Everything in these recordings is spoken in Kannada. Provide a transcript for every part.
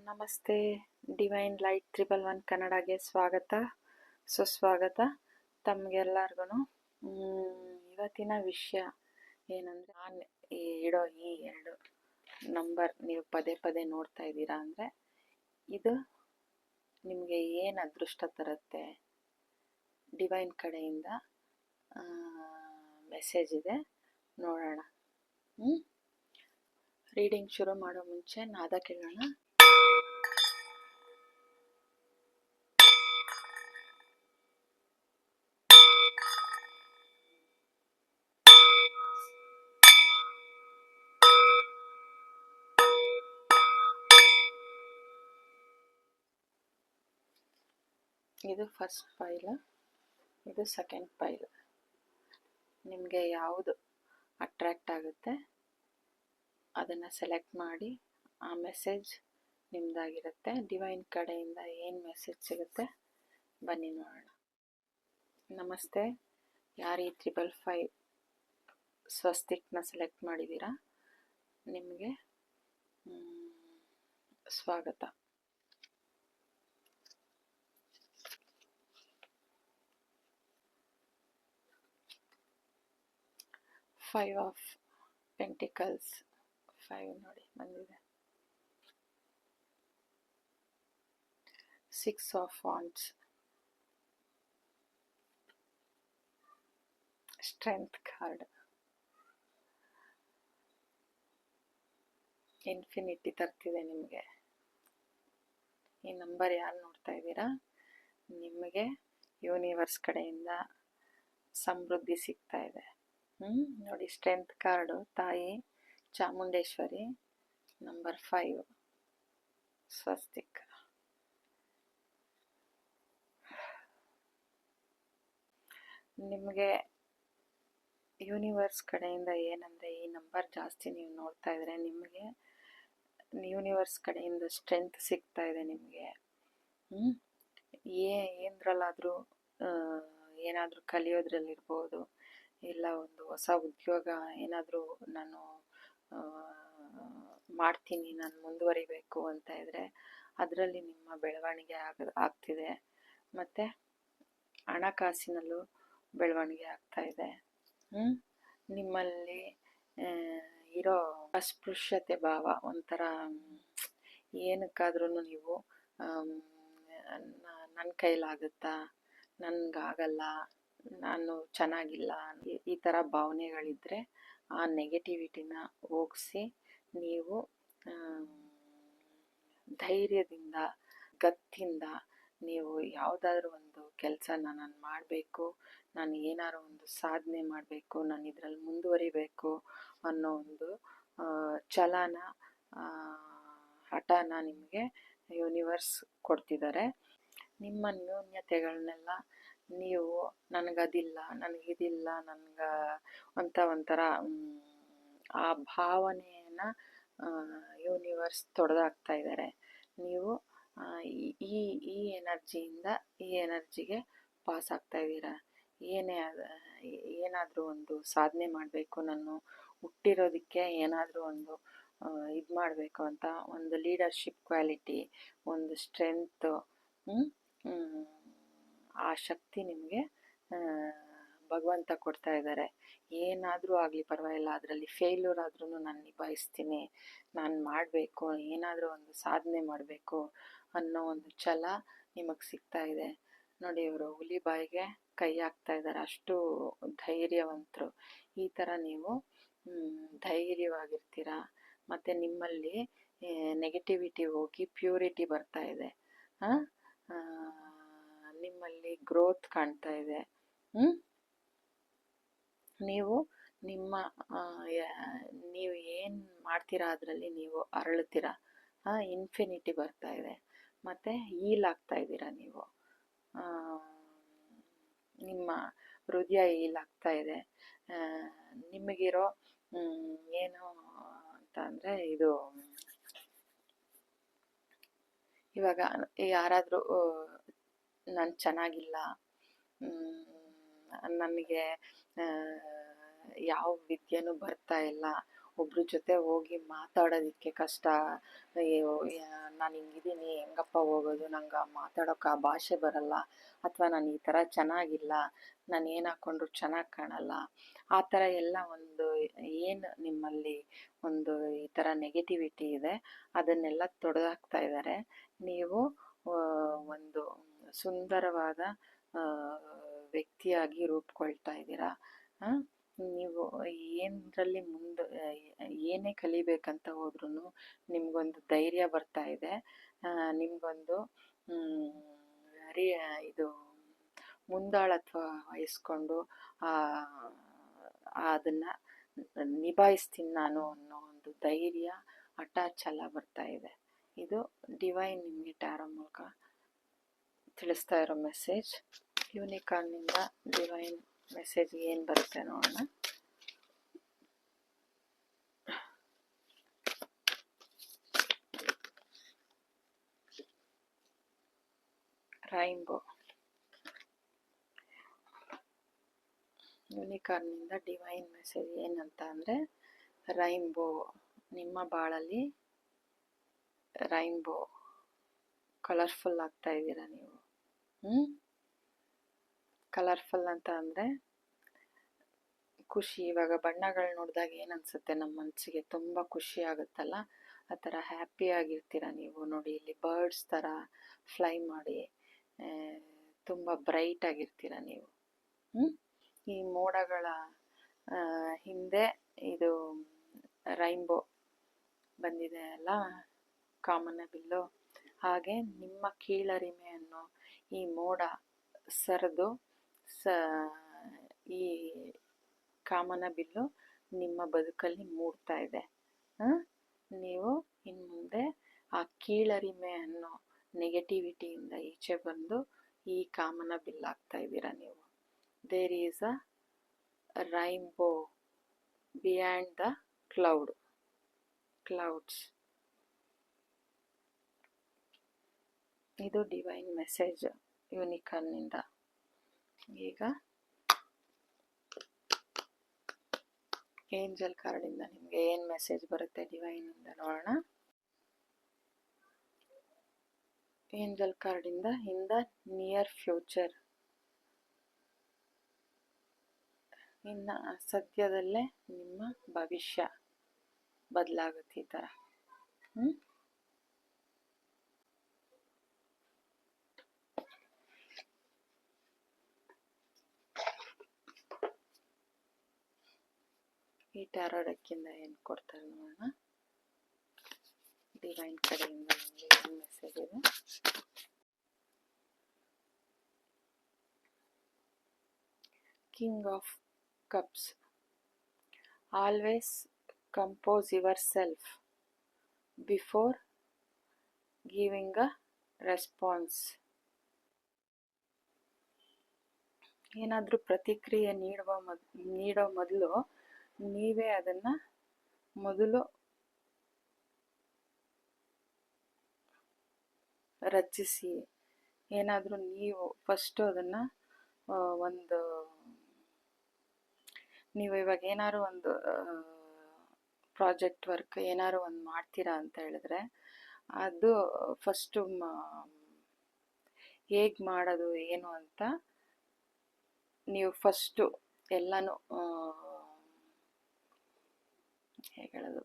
ನಮಸ್ತೆ. ಡಿವೈನ್ ಲೈಟ್ 111 ಕನ್ನಡಗೆ ಸ್ವಾಗತ ಸುಸ್ವಾಗತ ತಮಗೆಲ್ಲರಿಗೂ. ಇವತ್ತಿನ ವಿಷಯ ಏನಂದರೆ, ನಾನು ಇಡೋ ಈ 2 ನಂಬರ್ ನೀವು ಪದೇ ಪದೇ ನೋಡ್ತಾ ಇದ್ದೀರಾ ಅಂದರೆ ಇದು ನಿಮಗೆ ಏನು ಅದೃಷ್ಟ ತರುತ್ತೆ. ಡಿವೈನ್ ಕಡೆಯಿಂದ ಮೆಸೇಜ್ ಇದೆ, ನೋಡೋಣ. ರೀಡಿಂಗ್ ಶುರು ಮಾಡೋ ಮುಂಚೆ ನಾದ ಕೇಳೋಣ. ಇದು ಫಸ್ಟ್ ಫೈಲ್, ಇದು ಸೆಕೆಂಡ್ ಫೈಲ್. ನಿಮಗೆ ಯಾವುದು ಅಟ್ರ್ಯಾಕ್ಟ್ ಆಗುತ್ತೆ ಅದನ್ನು ಸೆಲೆಕ್ಟ್ ಮಾಡಿ. ಆ ಮೆಸೇಜ್ ನಿಮ್ಮದಾಗಿರುತ್ತೆ. ಡಿವೈನ್ ಕಡೆಯಿಂದ ಏನು ಮೆಸೇಜ್ ಸಿಗುತ್ತೆ ಬನ್ನಿ ನೋಡೋಣ. ನಮಸ್ತೆ. ಯಾರು ಈ 555 ಸ್ವಸ್ತಿಕ್ನ ಸೆಲೆಕ್ಟ್ ಮಾಡಿದ್ದೀರಾ ನಿಮಗೆ ಸ್ವಾಗತ. ಫೈವ್ ಆಫ್ ಪೆಂಟಿಕಲ್ಸ್ 5 ನೋಡಿ ಬಂದಿದೆ. 6 of wands, strength card, infinity ತರ್ತಿದೆ ನಿಮಗೆ. ಈ ನಂಬರ್ ಯಾರು ನೋಡ್ತಾ ಇದ್ದೀರಾ, ನಿಮಗೆ ಯೂನಿವರ್ಸ್ ಕಡೆಯಿಂದ ಸಮೃದ್ಧಿ ಸಿಗ್ತಾ ಇದೆ. ನೋಡಿ, ಸ್ಟ್ರೆಂತ್ ಕಾರ್ಡು ತಾಯಿ ಚಾಮುಂಡೇಶ್ವರಿ, ನಂಬರ್ 5 ಸ್ವಸ್ತಿಕ್. ನಿಮಗೆ ಯೂನಿವರ್ಸ್ ಕಡೆಯಿಂದ ಏನಂದರೆ, ಈ ನಂಬರ್ ಜಾಸ್ತಿ ನೀವು ನೋಡ್ತಾ ಇದ್ರೆ ನಿಮಗೆ ಯೂನಿವರ್ಸ್ ಕಡೆಯಿಂದ ಸ್ಟ್ರೆಂತ್ ಸಿಗ್ತಾ ಇದೆ ನಿಮಗೆ. ಏನರಲ್ಲಾದರೂ ಏನಾದರೂ ಕಲಿಯೋದ್ರಲ್ಲಿರ್ಬೋದು, ಇಲ್ಲ ಒಂದು ಹೊಸ ಉದ್ಯೋಗ ಏನಾದರೂ ನಾನು ಮಾಡ್ತೀನಿ, ನಾನು ಮುಂದುವರಿಬೇಕು ಅಂತ ಇದ್ದರೆ ಅದರಲ್ಲಿ ನಿಮ್ಮ ಬೆಳವಣಿಗೆ ಆಗ್ತಿದೆ. ಮತ್ತು ಹಣಕಾಸಿನಲ್ಲೂ ಬೆಳವಣಿಗೆ ಆಗ್ತಾ ಇದೆ. ನಿಮ್ಮಲ್ಲಿ ಇರೋ ಅಸ್ಪೃಶ್ಯತೆ ಭಾವ, ಒಂಥರ ಏನಕ್ಕಾದ್ರೂ ನೀವು ನನ್ನ ಕೈಲಾಗುತ್ತಾ, ನನಗಾಗಲ್ಲ, ನಾನು ಚೆನ್ನಾಗಿಲ್ಲ, ಈ ಥರ ಭಾವನೆಗಳಿದ್ದರೆ ಆ ನೆಗೆಟಿವಿಟಿನ ಹೋಗಿಸಿ ನೀವು ಧೈರ್ಯದಿಂದ, ಗತ್ತಿಂದ ನೀವು ಯಾವುದಾದ್ರೂ ಒಂದು ಕೆಲಸನ ನಾನು ಮಾಡಬೇಕು, ನಾನು ಏನಾದ್ರು ಒಂದು ಸಾಧನೆ ಮಾಡಬೇಕು, ನಾನು ಇದರಲ್ಲಿ ಮುಂದುವರಿಬೇಕು ಅನ್ನೋ ಒಂದು ಛಲನ, ಹಠನ ನಿಮಗೆ ಯೂನಿವರ್ಸ್ ಕೊಡ್ತಿದ್ದಾರೆ. ನಿಮ್ಮ ನ್ಯೂನ್ಯತೆಗಳನ್ನೆಲ್ಲ ನೀವು ನನಗದಿಲ್ಲ, ನನಗಿದಿಲ್ಲ, ನನಗೆ ಒಂಥರ ಆ ಭಾವನೆಯನ್ನು ಯೂನಿವರ್ಸ್ ತೊಡೆದಾಕ್ತಾ ಇದ್ದಾರೆ. ನೀವು ಈ ಎನರ್ಜಿಯಿಂದ ಈ ಎನರ್ಜಿಗೆ ಪಾಸ್ ಆಗ್ತಾ ಇದ್ದೀರಾ. ಏನಾದರೂ ಒಂದು ಸಾಧನೆ ಮಾಡಬೇಕು, ನಾನು ಹುಟ್ಟಿರೋದಕ್ಕೆ ಏನಾದರೂ ಒಂದು ಇದು ಮಾಡಬೇಕು ಅಂತ ಒಂದು ಲೀಡರ್ಶಿಪ್ ಕ್ವಾಲಿಟಿ, ಒಂದು ಸ್ಟ್ರೆಂತು, ಆ ಶಕ್ತಿ ನಿಮಗೆ ಭಗವಂತ ಕೊಡ್ತಾ ಇದ್ದಾರೆ. ಏನಾದರೂ ಆಗಲಿ ಪರವಾಗಿಲ್ಲ, ಅದರಲ್ಲಿ ಫೇಲ್ಯೂರ್ ಆದ್ರೂ ನಾನು ನಿಭಾಯಿಸ್ತೀನಿ, ನಾನು ಮಾಡಬೇಕು, ಏನಾದರೂ ಒಂದು ಸಾಧನೆ ಮಾಡಬೇಕು ಅನ್ನೋ ಒಂದು ಛಲ ನಿಮಗೆ ಸಿಗ್ತಾ ಇದೆ. ನೋಡಿ, ಇವರು ಹುಲಿ ಬಾಯಿಗೆ ಕೈ ಹಾಕ್ತಾ ಇದ್ದಾರೆ, ಅಷ್ಟು ಧೈರ್ಯವಂತರು. ಈ ಥರ ನೀವು ಧೈರ್ಯವಾಗಿರ್ತೀರ. ಮತ್ತು ನಿಮ್ಮಲ್ಲಿ ನೆಗೆಟಿವಿಟಿ ಹೋಗಿ ಪ್ಯೂರಿಟಿ ಬರ್ತಾ ಇದೆ. ನಿಮ್ಮಲ್ಲಿ ಗ್ರೋತ್ ಕಾಣ್ತಾ ಇದೆ. ನೀವು ನೀವು ಏನು ಮಾಡ್ತೀರಾ ಅದರಲ್ಲಿ ನೀವು ಅರಳುತ್ತೀರ. ಇನ್ಫಿನಿಟಿ ಬರ್ತಾ ಇದೆ. ಮತ್ತು ಹೀಲ್ ಆಗ್ತಾ ಇದ್ದೀರಾ ನೀವು. ನಿಮ್ಮ ಹೃದಯ ಹೀಲ್ ಆಗ್ತಾ ಇದೆ. ನಿಮಗಿರೋ ಏನು ಅಂತ ಅಂದರೆ, ಇದು ಇವಾಗ ಯಾರಾದರೂ ನಾನು ಚೆನ್ನಾಗಿಲ್ಲ, ನನಗೆ ಯಾವ ವಿದ್ಯೆನೂ ಬರ್ತಾ ಇಲ್ಲ, ಒಬ್ರ ಜೊತೆ ಹೋಗಿ ಮಾತಾಡೋದಕ್ಕೆ ಕಷ್ಟ. ಅಯ್ಯೋ ನಾನು ಹಿಂಗಿದ್ದೀನಿ, ಹೆಂಗಪ್ಪ ಹೋಗೋದು, ನಂಗೆ ಮಾತಾಡೋಕೆ ಆ ಭಾಷೆ ಬರಲ್ಲ, ಅಥವಾ ನಾನು ಈ ಥರ ಚೆನ್ನಾಗಿಲ್ಲ, ನಾನು ಏನು ಹಾಕ್ಕೊಂಡ್ರು ಚೆನ್ನಾಗಿ ಕಾಣಲ್ಲ, ಆ ಥರ ಎಲ್ಲ ಒಂದು ಏನು ನಿಮ್ಮಲ್ಲಿ ಒಂದು ಈ ಥರ ನೆಗೆಟಿವಿಟಿ ಇದೆ ಅದನ್ನೆಲ್ಲ ತೊಡೆದಾಕ್ತಾ ಇದ್ದಾರೆ. ನೀವು ಒಂದು ಸುಂದರವಾದ ವ್ಯಕ್ತಿಯಾಗಿ ರೂಪುಗೊಳ್ತಾ ಇದ್ದೀರಾ. ನೀವು ಏನರಲ್ಲಿ ಮುಂದೆ ಏನೇ ಕಲಿಬೇಕಂತ ಹೋದ್ರೂ ನಿಮಗೊಂದು ಧೈರ್ಯ ಬರ್ತಾ ಇದೆ. ನಿಮಗೊಂದು ಇದು ಮುಂದಾಳತ್ವ ವಹಿಸ್ಕೊಂಡು ಅದನ್ನು ನಿಭಾಯಿಸ್ತೀನಿ ನಾನು ಅನ್ನೋ ಒಂದು ಧೈರ್ಯ, ಹಠ, ಛಲ ಬರ್ತಾ ಇದೆ. ಇದು ಡಿವೈನ್ ನಿಮಗೆ ಟ್ಯಾರೋ ಮೂಲಕ ತಿಳಿಸ್ತಾ ಇರೋ ಮೆಸೇಜ್. ಯೂನಿಕಾರ್ನಿಂದ ಡಿವೈನ್ ಮೆಸೇಜ್ ಏನು ಬರುತ್ತೆ ನೋಡೋಣ. ರೈನ್ಬೋ. ಯೂನಿಕಾರ್ನಿಂದ ಡಿವೈನ್ ಮೆಸೇಜ್ ಏನಂತ ಅಂದರೆ, ರೈನ್ಬೋ ನಿಮ್ಮ ಬಾಳಲ್ಲಿ ರೈನ್ಬೋ ಕಲರ್ಫುಲ್ ಆಗ್ತಾ ಇದ್ದೀರಾ ನೀವು. ಕಲರ್ಫುಲ್ ಅಂತ ಅಂದರೆ ಖುಷಿ. ಇವಾಗ ಬಣ್ಣಗಳು ನೋಡಿದಾಗ ಏನು ಅನಿಸುತ್ತೆ ನಮ್ಮ ಮನಸ್ಸಿಗೆ, ತುಂಬ ಖುಷಿ ಆಗುತ್ತಲ್ಲ, ಆ ಥರ ಹ್ಯಾಪಿ ಆಗಿರ್ತೀರ ನೀವು. ನೋಡಿ ಇಲ್ಲಿ ಬರ್ಡ್ಸ್ ಥರ ಫ್ಲೈ ಮಾಡಿ ತುಂಬ ಬ್ರೈಟ್ ಆಗಿರ್ತೀರ ನೀವು. ಈ ಮೋಡಗಳ ಹಿಂದೆ ಇದು ರೈನ್ಬೋ ಬಂದಿದೆ ಅಲ್ಲ, ಕಾಮನಬಿಲ್ಲು. ಹಾಗೆ ನಿಮ್ಮ ಕೀಳರಿಮೆಯನ್ನು ಈ ಮೋಡ ಸರಿದು ಈ ಕಾಮನಬಿಲ್ಲು ನಿಮ್ಮ ಬದುಕಲ್ಲಿ ಮೂಡ್ತಾ ಇದೆ. ನೀವು ಇನ್ನು ಮುಂದೆ ಆ ಕೀಳರಿಮೆ ಅನ್ನೋ ನೆಗೆಟಿವಿಟಿಯಿಂದ ಈಚೆ ಬಂದು ಈ ಕಾಮನಬಿಲ್ಲಾಗ್ತಾ ಇದ್ದೀರಾ ನೀವು. There is a rainbow beyond the clouds. ಇದು ಡಿವೈನ್ ಮೆಸೇಜ್ ಯೂನಿಕಾರ್ನಿಂದ. ಈಗ ಏಂಜಲ್ ಕಾರ್ಡಿಂದ ನಿಮಗೆ ಏನು ಮೆಸೇಜ್ ಬರುತ್ತೆ ಡಿವೈನಿಂದ ನೋಡೋಣ. ಏಂಜಲ್ ಕಾರ್ಡಿಂದ ಇನ್ ದ ನಿಯರ್ ಫ್ಯೂಚರ್, ಇನ್ನು ಸದ್ಯದಲ್ಲೇ ನಿಮ್ಮ ಭವಿಷ್ಯ ಬದಲಾಗುತ್ತೆ ಈ ಥರ. ಈ ಟ್ಯಾರೋ ಡೆಕ್ಕಿಂದ ಏನು ಕೊಡ್ತಾರೆ ನೋಡೋಣ. ಡಿವೈನ್ ಕಡೆಯಿಂದ ನಮಗೆ ಏನು ಮೆಸೇಜ್ ಇದೆ. King of cups. Always compose your self before giving a response. ಏನಾದರೂ ಪ್ರತಿಕ್ರಿಯೆ ನೀಡೋ ಮೊದಲು ನೀವೇ ಅದನ್ನು ಮೊದಲು ರಚಿಸಿ. ಏನಾದರೂ ನೀವು ಫಸ್ಟು ಅದನ್ನು ನೀವು ಇವಾಗ ಏನಾದ್ರು ಒಂದು ಪ್ರಾಜೆಕ್ಟ್ ವರ್ಕ್ ಏನಾದ್ರು ಒಂದು ಮಾಡ್ತೀರಾ ಅಂತ ಹೇಳಿದ್ರೆ, ಅದು ಫಸ್ಟು ಹೇಗೆ ಮಾಡೋದು ಏನು ಅಂತ ನೀವು ಫಸ್ಟು ಎಲ್ಲನೂ ಹೇಗೆ ಹೇಳೋದು,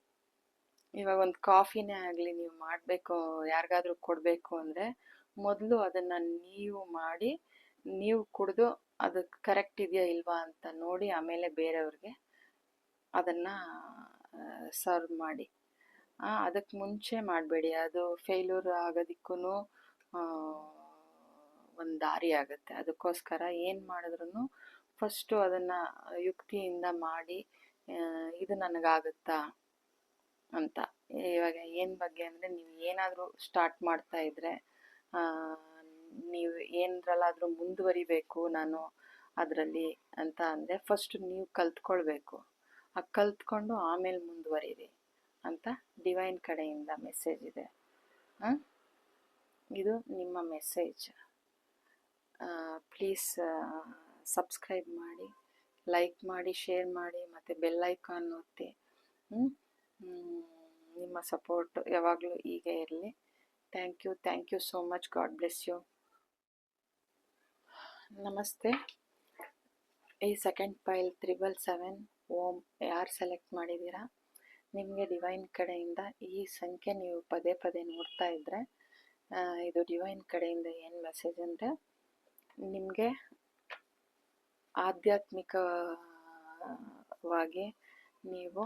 ಇವಾಗ ಒಂದು ಕಾಫಿನೇ ಆಗಲಿ ನೀವು ಮಾಡಬೇಕು, ಯಾರಿಗಾದ್ರೂ ಕೊಡಬೇಕು ಅಂದರೆ ಮೊದಲು ಅದನ್ನು ನೀವು ಮಾಡಿ ನೀವು ಕುಡಿದು ಅದು ಕರೆಕ್ಟ್ ಇದೆಯಾ ಇಲ್ವಾ ಅಂತ ನೋಡಿ ಆಮೇಲೆ ಬೇರೆಯವ್ರಿಗೆ ಅದನ್ನು ಸರ್ವ್ ಮಾಡಿ. ಅದಕ್ಕೆ ಮುಂಚೆ ಮಾಡಬೇಡಿ, ಅದು ಫೇಲ್ಯೂರ್ ಆಗೋದಕ್ಕೂ ಒಂದು ದಾರಿ ಆಗುತ್ತೆ. ಅದಕ್ಕೋಸ್ಕರ ಏನು ಮಾಡಿದ್ರೂ ಫಸ್ಟು ಅದನ್ನು ಯುಕ್ತಿಯಿಂದ ಮಾಡಿ ಇದು ನನಗಾಗುತ್ತಾ ಅಂತ. ಇವಾಗ ಏನು ಬಗ್ಗೆ ಅಂದರೆ, ನೀವು ಏನಾದರೂ ಸ್ಟಾರ್ಟ್ ಮಾಡ್ತಾ ಇದ್ದರೆ, ನೀವು ಏನರಲ್ಲಾದರೂ ಮುಂದುವರಿಬೇಕು ನಾನು ಅದರಲ್ಲಿ ಅಂತ ಅಂದರೆ ಫಸ್ಟ್ ನೀವು ಕಲ್ತ್ಕೊಳ್ಬೇಕು. ಕಲ್ತ್ಕೊಂಡು ಆಮೇಲೆ ಮುಂದುವರಿರಿ ಅಂತ ಡಿವೈನ್ ಕಡೆಯಿಂದ ಮೆಸೇಜ್ ಇದೆ. ಇದು ನಿಮ್ಮ ಮೆಸೇಜ್. ಪ್ಲೀಸ್ ಸಬ್ಸ್ಕ್ರೈಬ್ ಮಾಡಿ, ಲೈಕ್ ಮಾಡಿ, ಶೇರ್ ಮಾಡಿ, ಮತ್ತು ಬೆಲ್ ಐಕಾನ್ ಒತ್ತಿ. ನಿಮ್ಮ ಸಪೋರ್ಟ್ ಯಾವಾಗಲೂ ಹೀಗೆ ಇರಲಿ. Thank you so much. God bless you. ನಮಸ್ತೆ. ಈ ಸೆಕೆಂಡ್ ಫೈಲ್ 777 ಓಮ್ ಯಾರು ಸೆಲೆಕ್ಟ್ ಮಾಡಿದ್ದೀರಾ, ನಿಮಗೆ ಡಿವೈನ್ ಕಡೆಯಿಂದ ಈ ಸಂಖ್ಯೆ ನೀವು ಪದೇ ಪದೇ ನೋಡ್ತಾ ಇದ್ದರೆ ಇದು ಡಿವೈನ್ ಕಡೆಯಿಂದ ಏನು ಮೆಸೇಜ್ ಅಂದರೆ, ನಿಮಗೆ ಆಧ್ಯಾತ್ಮಿಕವಾಗಿ ನೀವು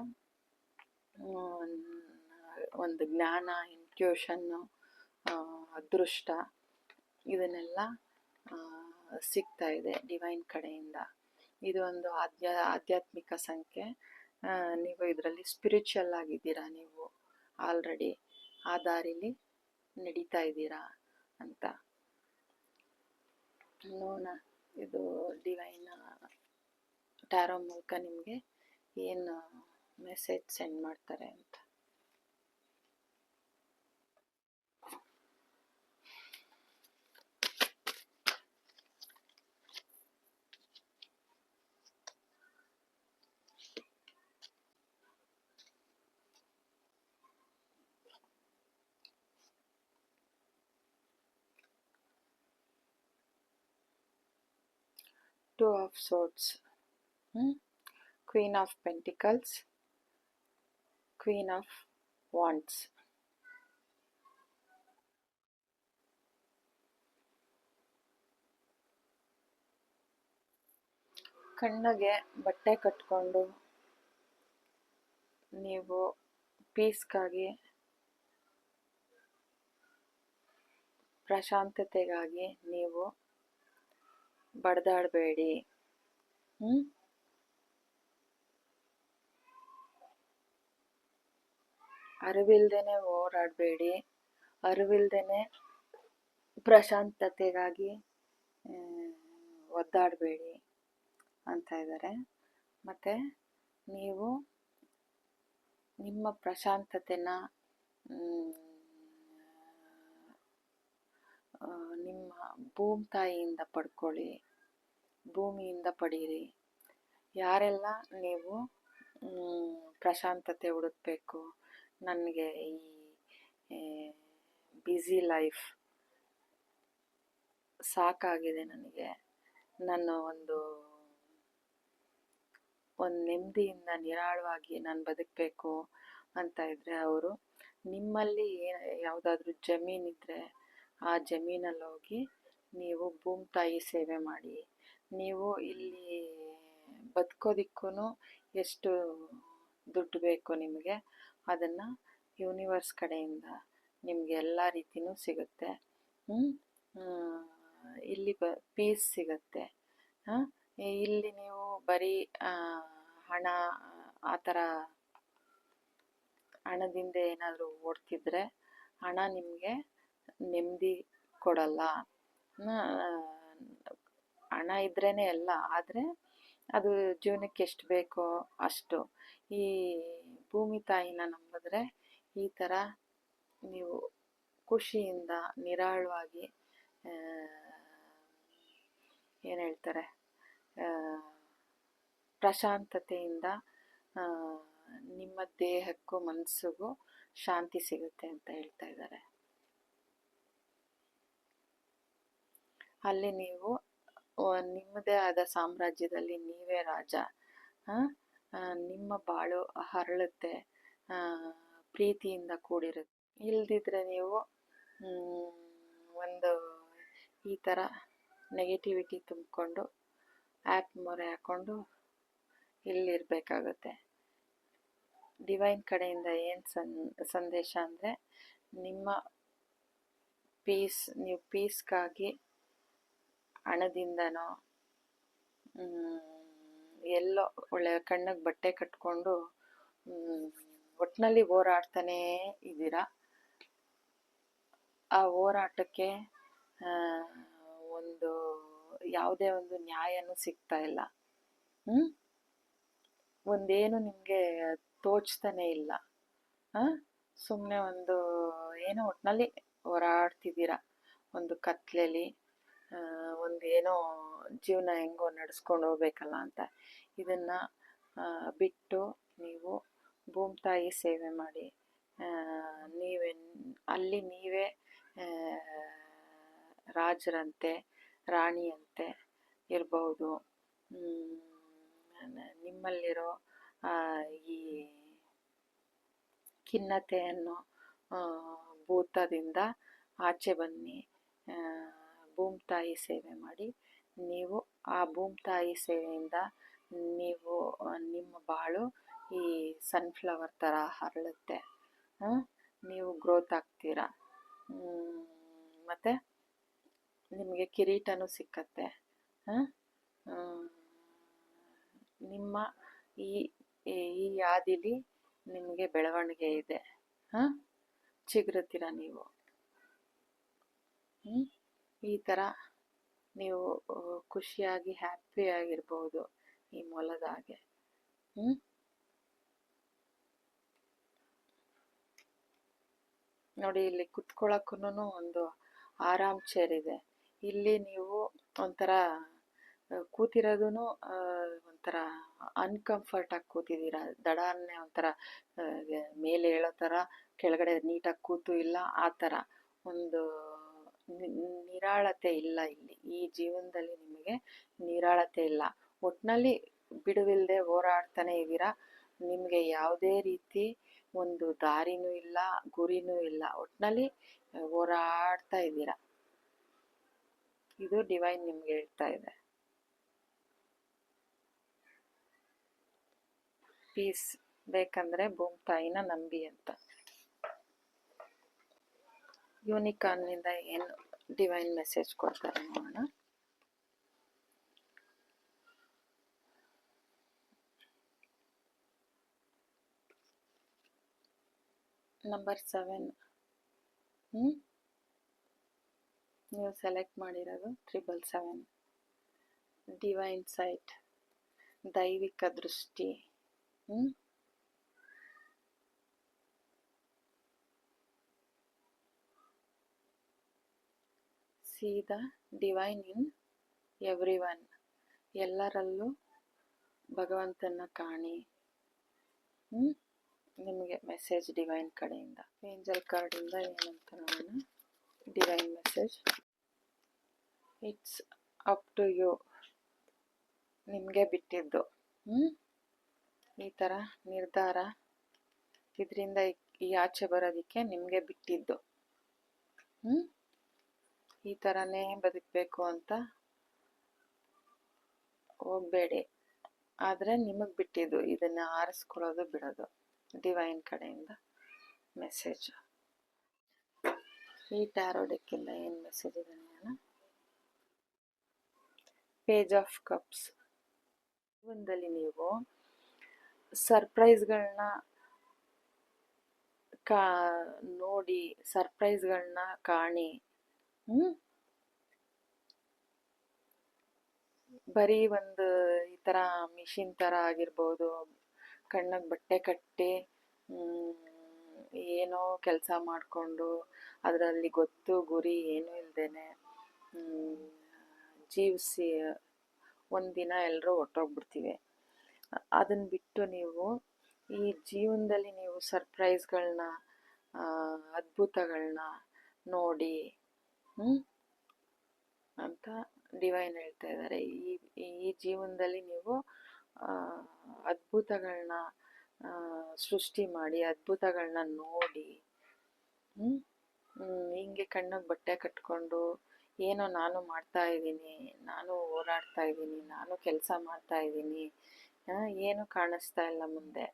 ಒಂದು ಜ್ಞಾನ, ಇಂಟ್ಯೂಷನ್ನು, ಅದೃಷ್ಟ ಇದನ್ನೆಲ್ಲ ಸಿಗ್ತಾ ಇದೆ ಡಿವೈನ್ ಕಡೆಯಿಂದ. ಇದು ಒಂದು ಆಧ್ಯಾತ್ಮಿಕ ಸಂಖ್ಯೆ. ನೀವು ಇದರಲ್ಲಿ ಸ್ಪಿರಿಚುವಲ್ ಆಗಿದ್ದೀರಾ, ನೀವು ಆಲ್ರೆಡಿ ಆ ದಾರಿಲಿ ನಡೀತಾ ಇದ್ದೀರಾ ಅಂತ ನೋಡೋಣ. ಇದು ಡಿವೈನ್ ಟ್ಯಾರೋ ಮೂಲಕ ನಿಮಗೆ ಏನು ಮೆಸೇಜ್ ಸೆಂಡ್ ಮಾಡ್ತಾರೆ ಅಂತ. Two of Swords, Queen of Pentacles, Queen of Wands. ಕಣ್ಣಿಗೆ ಬಟ್ಟೆ ಕಟ್ಕೊಂಡು ನೀವು ಪೀಸ್ಗಾಗಿ, ಪ್ರಶಾಂತತೆಗಾಗಿ ನೀವು ಬಡ್ದಾಡಬೇಡಿ. ಅರಿವಿಲ್ದೇನೆ ಹೋರಾಡಬೇಡಿ, ಅರಿವಿಲ್ದೇನೆ ಪ್ರಶಾಂತತೆಗಾಗಿ ಒದ್ದಾಡಬೇಡಿ ಅಂತ ಇದ್ದಾರೆ. ಮತ್ತು ನೀವು ನಿಮ್ಮ ಪ್ರಶಾಂತತೆನ ನಿಮ್ಮ ಭೂಮಿ ತಾಯಿಯಿಂದ ಪಡ್ಕೊಳ್ಳಿ, ಭೂಮಿಯಿಂದ ಪಡೀರಿ. ಯಾರೆಲ್ಲ ನೀವು ಪ್ರಶಾಂತತೆ ಹುಡುಕಬೇಕು, ನನಗೆ ಈ ಬ್ಯುಸಿ ಲೈಫ್ ಸಾಕಾಗಿದೆ, ನನಗೆ ನಾನು ಒಂದು ನೆಮ್ಮದಿಯಿಂದ ನಿರಾಳವಾಗಿ ನಾನು ಬದುಕಬೇಕು ಅಂತ ಇದ್ದರೆ, ಅವರು ನಿಮ್ಮಲ್ಲಿ ಯಾವುದಾದ್ರೂ ಜಮೀನಿದ್ರೆ ಆ ಜಮೀನಲ್ಲಿ ಹೋಗಿ ನೀವು ಭೂಮಿ ತಾಯಿ ಸೇವೆ ಮಾಡಿ. ನೀವು ಇಲ್ಲಿ ಬದುಕೋದಿಕ್ಕೂ ಎಷ್ಟು ದುಡ್ಡು ಬೇಕು ನಿಮಗೆ, ಅದನ್ನು ಯೂನಿವರ್ಸ್ ಕಡೆಯಿಂದ ನಿಮಗೆ ಎಲ್ಲ ರೀತಿಯೂ ಸಿಗುತ್ತೆ. ಇಲ್ಲಿ ಪೀಸ್ ಸಿಗುತ್ತೆ. ಇಲ್ಲಿ ನೀವು ಬರೀ ಹಣ, ಆ ಥರ ಹಣದಿಂದ ಏನಾದರೂ ಓಡ್ತಿದ್ರೆ ಹಣ ನಿಮಗೆ ನೆಮ್ಮದಿ ಕೊಡಲ್ಲ. ಹಣ ಇದ್ರೇ ಎಲ್ಲ, ಆದರೆ ಅದು ಜೀವನಕ್ಕೆ ಎಷ್ಟು ಬೇಕೋ ಅಷ್ಟು. ಈ ಭೂಮಿ ತಾಯಿನ ನಂಬಿದ್ರೆ ಈ ಥರ ನೀವು ಖುಷಿಯಿಂದ ನಿರಾಳವಾಗಿ, ಏನು ಹೇಳ್ತಾರೆ, ಪ್ರಶಾಂತತೆಯಿಂದ ನಿಮ್ಮ ದೇಹಕ್ಕೂ ಮನಸ್ಸಿಗೂ ಶಾಂತಿ ಸಿಗುತ್ತೆ ಅಂತ ಹೇಳ್ತಾ ಇದ್ದಾರೆ. ಅಲ್ಲಿ ನೀವು ನಿಮ್ಮದೇ ಆದ ಸಾಮ್ರಾಜ್ಯದಲ್ಲಿ ನೀವೇ ರಾಜ. ನಿಮ್ಮ ಬಾಳು ಹರಳುತ್ತೆ, ಪ್ರೀತಿಯಿಂದ ಕೂಡಿರುತ್ತೆ. ಇಲ್ದಿದ್ರೆ ನೀವು ಒಂದು ಈ ಥರ ನೆಗೆಟಿವಿಟಿ ತುಂಬಿಕೊಂಡು ಆ್ಯಪ್ ಮೊರೆ ಹಾಕ್ಕೊಂಡು ಇಲ್ಲಿರಬೇಕಾಗುತ್ತೆ. ಡಿವೈನ್ ಕಡೆಯಿಂದ ಏನು ಸಂದೇಶ ಅಂದರೆ, ನಿಮ್ಮ ನೀವು ಪೀಸ್ಗಾಗಿ ಹಣದಿಂದನೋ ಎಲ್ಲೋ ಒಳ್ಳೆ ಕಣ್ಣಿಗೆ ಬಟ್ಟೆ ಕಟ್ಕೊಂಡು ಒಟ್ಟಿನಲ್ಲಿ ಹೋರಾಡ್ತಾನೇ ಇದ್ದೀರಾ. ಆ ಹೋರಾಟಕ್ಕೆ ಒಂದು ಯಾವುದೇ ಒಂದು ನ್ಯಾಯನೂ ಸಿಗ್ತಾ ಇಲ್ಲ. ಒಂದೇನು ನಿಮಗೆ ತೋಚ್ತಾನೆ ಇಲ್ಲ. ಸುಮ್ಮನೆ ಒಂದು ಏನೋ ಒಟ್ಟಿನಲ್ಲಿ ಹೋರಾಡ್ತಿದ್ದೀರಾ, ಒಂದು ಕತ್ಲೆಯಲ್ಲಿ ಒಂದು ಏನೋ ಜೀವನ ಹೆಂಗೋ ನಡೆಸ್ಕೊಂಡು ಹೋಗ್ಬೇಕಲ್ಲ ಅಂತ. ಇದನ್ನು ಬಿಟ್ಟು ನೀವು ಭೂಮಿತಾಯಿ ಸೇವೆ ಮಾಡಿ. ನೀವೇ ಅಲ್ಲಿ ನೀವೇ ರಾಜರಂತೆ ರಾಣಿಯಂತೆ ಇರ್ಬೋದು. ನಿಮ್ಮಲ್ಲಿರೋ ಈ ಖಿನ್ನತೆಯನ್ನು ಭೂತದಿಂದ ಆಚೆ ಬನ್ನಿ. ಭೂಮಿತಾಯಿ ಸೇವೆ ಮಾಡಿ. ನೀವು ಆ ಭೂಮಿತಾಯಿ ಸೇವೆಯಿಂದ ನೀವು ನಿಮ್ಮ ಬಾಳು ಈ ಸನ್ಫ್ಲವರ್ ಥರ ಹರಳುತ್ತೆ. ನೀವು ಗ್ರೋತ್ ಆಗ್ತೀರ. ಮತ್ತು ನಿಮಗೆ ಕಿರೀಟನೂ ಸಿಕ್ಕತ್ತೆ. ನಿಮ್ಮ ಈ ಈ ಹಾದಿಲಿ ನಿಮಗೆ ಬೆಳವಣಿಗೆ ಇದೆ. ಚಿಗುರುತ್ತೀರ ನೀವು. ಈ ಥರ ನೀವು ಖುಷಿಯಾಗಿ ಹ್ಯಾಪಿಯಾಗಿರ್ಬೋದು ಈ ಮೊಲದ ಹಾಗೆ. ನೋಡಿ, ಇಲ್ಲಿ ಕುತ್ಕೊಳ್ಳೋಕ್ಕೂ ಒಂದು ಆರಾಮ್ ಚೇರ್ ಇದೆ. ಇಲ್ಲಿ ನೀವು ಒಂಥರ ಕೂತಿರೋದು ಒಂಥರ ಅನ್ಕಂಫರ್ಟಾಗಿ ಕೂತಿದ್ದೀರ. ದಡಾನ್ನೇ ಒಂಥರ ಮೇಲೆ ಹೇಳೋ ಥರ, ಕೆಳಗಡೆ ನೀಟಾಗಿ ಕೂತು ಇಲ್ಲ, ಆ ಥರ ಒಂದು ನಿರಾಳತೆ ಇಲ್ಲ ಇಲ್ಲಿ. ಈ ಜೀವನದಲ್ಲಿ ನಿಮಗೆ ನಿರಾಳತೆ ಇಲ್ಲ. ಒಟ್ಟಿನಲ್ಲಿ ಬಿಡುವಿಲ್ಲದೆ ಹೋರಾಡ್ತಾನೆ ಇದ್ದೀರಾ. ನಿಮಗೆ ಯಾವುದೇ ರೀತಿ ಒಂದು ದಾರಿನೂ ಇಲ್ಲ, ಗುರಿನೂ ಇಲ್ಲ. ಒಟ್ಟಿನಲ್ಲಿ ಹೋರಾಡ್ತಾ ಇದ್ದೀರಾ. ಇದು ಡಿವೈನ್ ನಿಮ್ಗೆ ಹೇಳ್ತಾ ಇದೆ. ಪೀಸ್ ಬೇಕಂದ್ರೆ ಭೂಮಿತಾಯಿನ ನಂಬಿ ಅಂತ. ಯೂನಿಕಾರ್ನಿಂದ ಏನು ಡಿವೈನ್ ಮೆಸೇಜ್ ಕೊಡ್ತಾರೆ ನೋಡೋಣ. ನಂಬರ್ 7 ನೀವು ಸೆಲೆಕ್ಟ್ ಮಾಡಿರೋದು 777. ಡಿವೈನ್ ಸೈಟ್, ದೈವಿಕ ದೃಷ್ಟಿ. C the divine in everyone. ಎಲ್ಲರಲ್ಲೂ ಭಗವಂತನ ಕಾಣಿ. ನಿಮಗೆ ಮೆಸೇಜ್ ಡಿವೈನ್ ಕಡೆಯಿಂದ. ಏಂಜಲ್ ಕಾರ್ಡಿಂದ ಏನಂತ ನೋಡೋಣ. Divine message. It's up to you. ನಿಮಗೆ ಬಿಟ್ಟಿದ್ದು. ಈ ಥರ ನಿರ್ಧಾರ, ಇದರಿಂದ ಈ ಆಚೆ ಬರೋದಕ್ಕೆ ನಿಮಗೆ ಬಿಟ್ಟಿದ್ದು. ಈ ಥರನೇ ಬದುಕಬೇಕು ಅಂತ ಹೋಗಬೇಡಿ. ಆದರೆ ನಿಮಗೆ ಬಿಟ್ಟಿದ್ದು, ಇದನ್ನು ಆರಿಸ್ಕೊಳ್ಳೋದು ಬಿಡೋದು. ಡಿವೈನ್ ಕಡೆಯಿಂದ ಮೆಸೇಜ್. ಈ ಟ್ಯಾರೋ ಡೆಕ್ಕಿಂದ ಏನು ಮೆಸೇಜ್ ಇದೆ ನೋಡೋಣ. Page of cups. ಜೀವನದಲ್ಲಿ ನೀವು ಸರ್ಪ್ರೈಸ್ಗಳನ್ನ ನೋಡಿ, ಸರ್ಪ್ರೈಸ್ಗಳನ್ನ ಕಾಣಿ. ಬರೀ ಒಂದು ಈ ಥರ ಮಿಷಿನ್ ಥರ ಆಗಿರ್ಬೋದು, ಕಣ್ಣಿಗೆ ಬಟ್ಟೆ ಕಟ್ಟಿ ಏನೋ ಕೆಲಸ ಮಾಡಿಕೊಂಡು ಅದರಲ್ಲಿ ಗೊತ್ತು ಗುರಿ ಏನೂ ಇಲ್ದೇನೆ ಜೀವಿಸಿ ಒಂದಿನ ಎಲ್ಲರೂ ಹೊರ್ಟೋಗ್ಬಿಡ್ತೀವಿ. ಅದನ್ನು ಬಿಟ್ಟು ನೀವು ಈ ಜೀವನದಲ್ಲಿ ನೀವು ಸರ್ಪ್ರೈಸ್ಗಳನ್ನ, ಅದ್ಭುತಗಳನ್ನ ನೋಡಿ ಅಂತ ಡಿವೈನ್ ಹೇಳ್ತಾ ಇದ್ದಾರೆ. ಈ ಜೀವನದಲ್ಲಿ ನೀವು ಅದ್ಭುತಗಳನ್ನ ಸೃಷ್ಟಿ ಮಾಡಿ, ಅದ್ಭುತಗಳನ್ನ ನೋಡಿ. ಹಿಂಗೆ ಕಣ್ಣಿಗೆ ಬಟ್ಟೆ ಕಟ್ಕೊಂಡು ಏನೋ ನಾನು ಮಾಡ್ತಾ ಇದ್ದೀನಿ, ನಾನು ಹೋರಾಡ್ತಾ ಇದ್ದೀನಿ, ನಾನು ಕೆಲಸ ಮಾಡ್ತಾ ಇದ್ದೀನಿ, ಏನು ಕಾಣಿಸ್ತಾ ಇಲ್ಲ ಮುಂದೆ,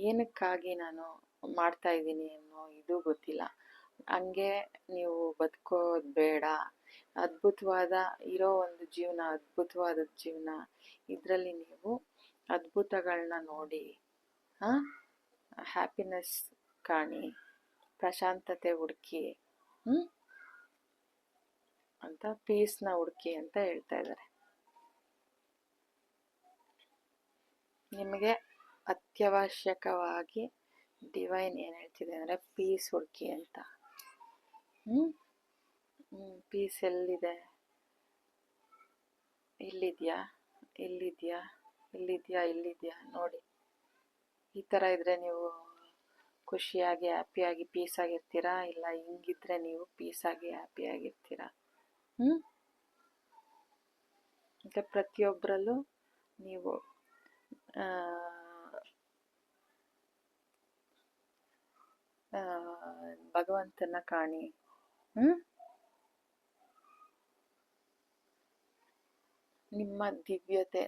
ಏನಕ್ಕಾಗಿ ನಾನು ಮಾಡ್ತಾ ಇದ್ದೀನಿ ಅನ್ನೋ ಇದು ಗೊತ್ತಿಲ್ಲ. ಹಂಗೆ ನೀವು ಬದುಕೋದು ಬೇಡ. ಅದ್ಭುತವಾದ ಇರೋ ಒಂದು ಜೀವನ, ಅದ್ಭುತವಾದ ಜೀವನ. ಇದರಲ್ಲಿ ನೀವು ಅದ್ಭುತಗಳನ್ನ ನೋಡಿ, ಹ್ಯಾಪಿನೆಸ್ ಕಾಣಿ, ಪ್ರಶಾಂತತೆ ಹುಡುಕಿ ಅಂತ, ಪೀಸ್ನ ಹುಡುಕಿ ಅಂತ ಹೇಳ್ತಾ ಇದ್ದಾರೆ. ನಿಮಗೆ ಅತ್ಯವಶ್ಯಕವಾಗಿ ಡಿವೈನ್ ಏನು ಹೇಳ್ತಿದೆ ಅಂದರೆ ಪೀಸ್ ಹುಡುಕಿ ಅಂತ. ಪೀಸ್ ಎಲ್ಲಿದೆ? ಇಲ್ಲಿದೆಯಾ? ಇಲ್ಲಿದೆಯಾ? ಇಲ್ಲಿದೆಯಾ? ಇಲ್ಲಿದೆಯಾ? ನೋಡಿ, ಈ ಥರ ಇದ್ದರೆ ನೀವು ಖುಷಿಯಾಗಿ ಹ್ಯಾಪಿಯಾಗಿ ಪೀಸಾಗಿರ್ತೀರಾ, ಇಲ್ಲ ಹಿಂಗಿದ್ರೆ ನೀವು ಪೀಸಾಗಿ ಹ್ಯಾಪಿಯಾಗಿರ್ತೀರಾ? ಮತ್ತು ಪ್ರತಿಯೊಬ್ಬರಲ್ಲೂ ನೀವು ಭಗವಂತನ ಕಾಣಿ. ನಿಮ್ಮ ದಿವ್ಯತೆ,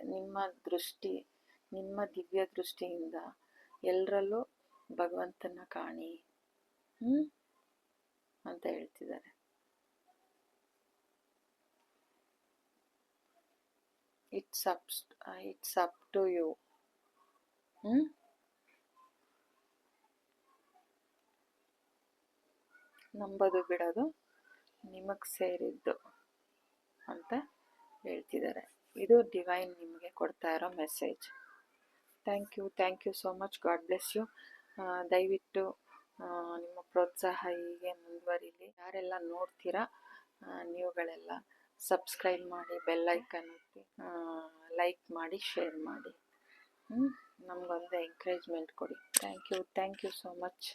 ನಿಮ್ಮ ದಿವ್ಯ ದೃಷ್ಟಿಯಿಂದ ಎಲ್ಲರಲ್ಲೂ ಭಗವಂತನ ಕಾಣಿ ಅಂತ ಹೇಳ್ತಿದ್ದಾರೆ. It's up to you. ನಂಬೋದು ಬಿಡೋದು ನಿಮಗೆ ಸೇರಿದ್ದು ಅಂತ ಹೇಳ್ತಿದ್ದಾರೆ. ಇದು ಡಿವೈನ್ ನಿಮಗೆ ಕೊಡ್ತಾ ಇರೋ message. Thank you so much. God bless you. ದಯವಿಟ್ಟು ನಿಮ್ಮ ಪ್ರೋತ್ಸಾಹ ಹೀಗೆ ಮುಂದುವರಿಲಿ. ಯಾರೆಲ್ಲ ನೋಡ್ತೀರಾ ನೀವುಗಳೆಲ್ಲ ಸಬ್ಸ್ಕ್ರೈಬ್ ಮಾಡಿ, ಬೆಲ್ ಐಕನ್ ಒತ್ತಿ, ಲೈಕ್ ಮಾಡಿ, ಶೇರ್ ಮಾಡಿ. ನಮಗೊಂದು ಎಂಕರೇಜ್ಮೆಂಟ್ ಕೊಡಿ. Thank you so much.